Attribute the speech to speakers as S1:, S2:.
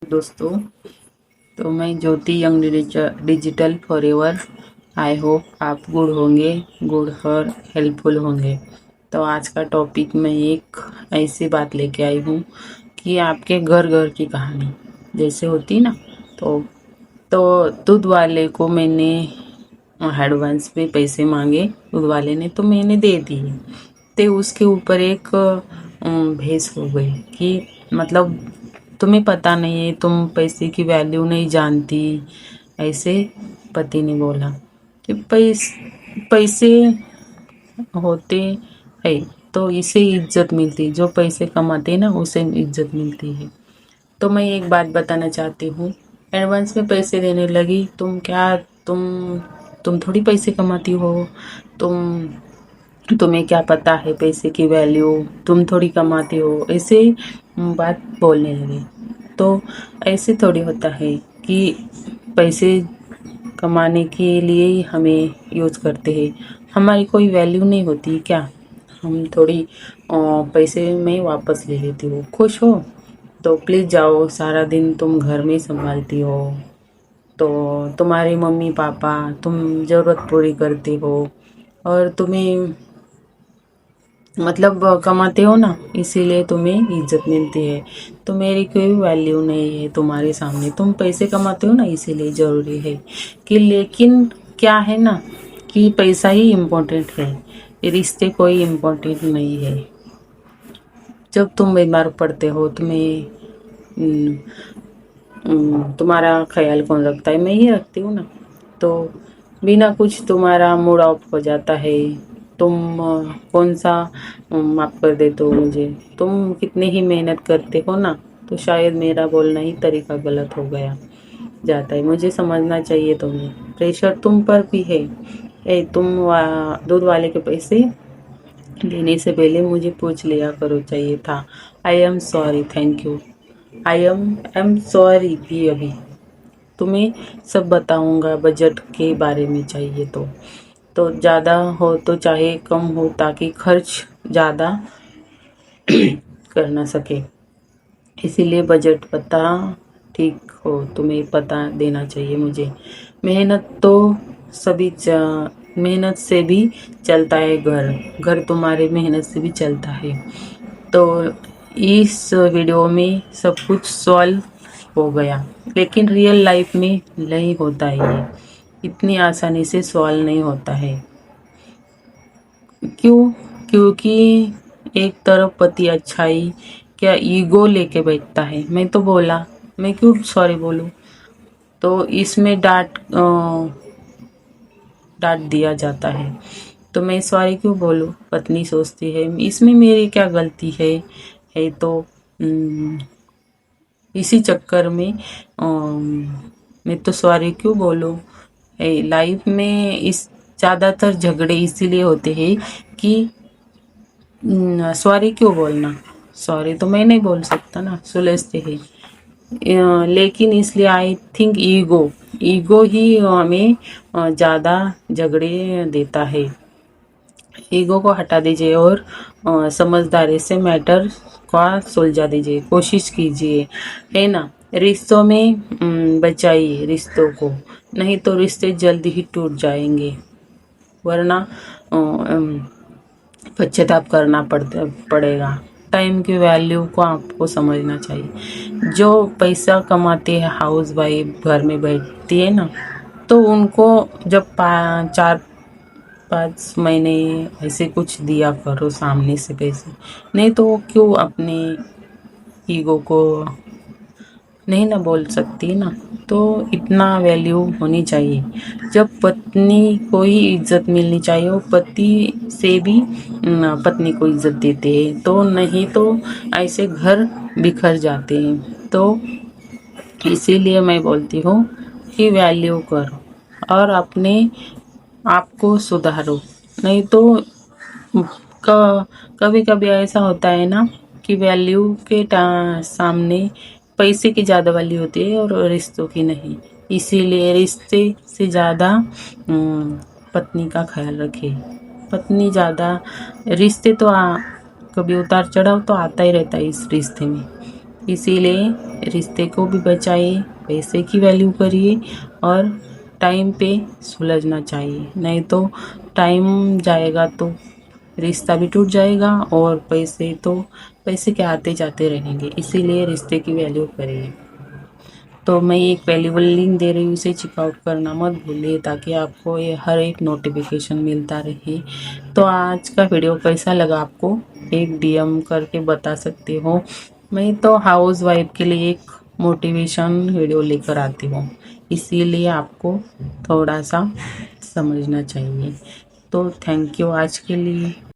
S1: दोस्तों, तो मैं Jyoti young digital forever. I hope आप गुड होंगे, गुड और हेल्पफुल होंगे। तो आज का टॉपिक मैं एक ऐसी बात लेके आई हूँ कि आपके घर घर की कहानी जैसे होती ना। तो दूध वाले को मैंने एडवांस में पैसे मांगे, दूध वाले ने तो मैंने दे दिए। तो उसके ऊपर एक बहस हो गई कि मतलब तुम्हें पता नहीं है, तुम पैसे की वैल्यू नहीं जानती। ऐसे पति ने बोला कि पैसे होते है तो इसे इज्जत मिलती, जो पैसे कमाते ना उसे इज्जत मिलती है। तो मैं एक बात बताना चाहती हूँ, एडवांस में पैसे देने लगी, तुम थोड़ी पैसे कमाती हो। तुम तुम्हें क्या पता है पैसे की वैल्यू, तुम थोड़ी कमाती हो, ऐसे बात बोलने लगे। तो ऐसे थोड़ी होता है कि पैसे कमाने के लिए ही हमें यूज करते हैं, हमारी कोई वैल्यू नहीं होती क्या? हम थोड़ी पैसे में वापस ले लेती हो। खुश हो तो प्लीज़ जाओ, सारा दिन तुम घर में संभालती हो, तो तुम्हारे मम्मी पापा तुम ज़रूरत पूरी करते हो और तुम्हें मतलब कमाते हो ना, इसीलिए तुम्हें इज्जत मिलती है। तो मेरी कोई वैल्यू नहीं है तुम्हारे सामने, तुम पैसे कमाते हो ना इसीलिए ज़रूरी है कि। लेकिन क्या है ना कि पैसा ही इम्पोर्टेंट है, ये रिश्ते कोई इम्पोर्टेंट नहीं है। जब तुम बीमार पड़ते हो, तुम्हारा ख्याल कौन रखता है? मैं ही रखती हूँ ना। तो बिना कुछ तुम्हारा मूड ऑफ हो जाता है, तुम कौन सा माफ़ कर देते हो मुझे। तुम कितनी ही मेहनत करते हो ना, तो शायद मेरा बोलना ही तरीका गलत हो गया जाता है। मुझे समझना चाहिए, तुम्हें प्रेशर तुम पर भी है। तुम दूध वाले के पैसे देने से पहले मुझे पूछ लिया करो चाहिए था। I am sorry, thank you. I am sorry भी अभी तुम्हें सब बताऊंगा। बजट के बारे में चाहिए तो ज़्यादा हो तो चाहे कम हो, ताकि खर्च ज़्यादा कर ना सके। इसीलिए बजट पता ठीक हो, तुम्हें पता देना चाहिए मुझे। मेहनत तो मेहनत से भी चलता है घर, घर तुम्हारे मेहनत से भी चलता है। तो इस वीडियो में सब कुछ सॉल्व हो गया, लेकिन रियल लाइफ में नहीं होता है ये, इतनी आसानी से सॉल्व नहीं होता है। क्यों? क्योंकि एक तरफ पति अच्छाई क्या ईगो लेके बैठता है। मैं तो बोला, मैं क्यों सॉरी बोलूं? तो इसमें डांट दिया जाता है, तो मैं सॉरी क्यों बोलूं? पत्नी सोचती है इसमें मेरी क्या गलती है तो इसी चक्कर में मैं तो सॉरी क्यों बोलूं? लाइफ में इस ज़्यादातर झगड़े इसीलिए होते हैं कि सॉरी क्यों बोलना। सॉरी तो मैं नहीं बोल सकता ना, सुलझते हैं। लेकिन इसलिए आई थिंक ईगो ही हमें ज़्यादा झगड़े देता है। ईगो को हटा दीजिए और समझदारी से मैटर का सुलझा दीजिए, कोशिश कीजिए, है ना। रिश्तों में बचाइए रिश्तों को, नहीं तो रिश्ते जल्दी ही टूट जाएंगे, वरना पश्चाताप करना पड़ेगा। टाइम की वैल्यू को आपको समझना चाहिए। जो पैसा कमाते हैं, हाउस वाइफ घर में बैठती है ना, तो उनको जब 4-5 महीने ऐसे कुछ दिया करो सामने से पैसे, नहीं तो वो क्यों अपने ईगो को नहीं ना बोल सकती ना। तो इतना वैल्यू होनी चाहिए। जब पत्नी को ही इज्जत मिलनी चाहिए, वो पति से भी पत्नी को इज्जत देते हैं, तो नहीं तो ऐसे घर बिखर जाते हैं। तो इसीलिए मैं बोलती हूँ कि वैल्यू करो और अपने आप को सुधारो। नहीं तो कभी कभी ऐसा होता है ना कि वैल्यू के सामने पैसे की ज़्यादा वैल्यू होती है और रिश्तों की नहीं। इसीलिए रिश्ते से ज़्यादा पत्नी का ख्याल रखें। पत्नी ज़्यादा रिश्ते तो कभी उतार चढ़ाव तो आता ही रहता है इस रिश्ते में। इसीलिए रिश्ते को भी बचाइए, पैसे की वैल्यू करिए और टाइम पे सुलझना चाहिए। नहीं तो टाइम जाएगा तो रिश्ता भी टूट जाएगा और पैसे के आते जाते रहेंगे। इसीलिए रिश्ते की वैल्यू करिए। तो मैं एक वैल्यूबल लिंक दे रही हूँ, इसे चेकआउट करना मत भूलिए ताकि आपको ये हर एक नोटिफिकेशन मिलता रहे। तो आज का वीडियो कैसा लगा आपको एक डीएम करके बता सकते हो। मैं तो हाउस वाइफ के लिए एक मोटिवेशन वीडियो लेकर आती हूँ, इसीलिए आपको थोड़ा सा समझना चाहिए। तो थैंक यू आज के लिए।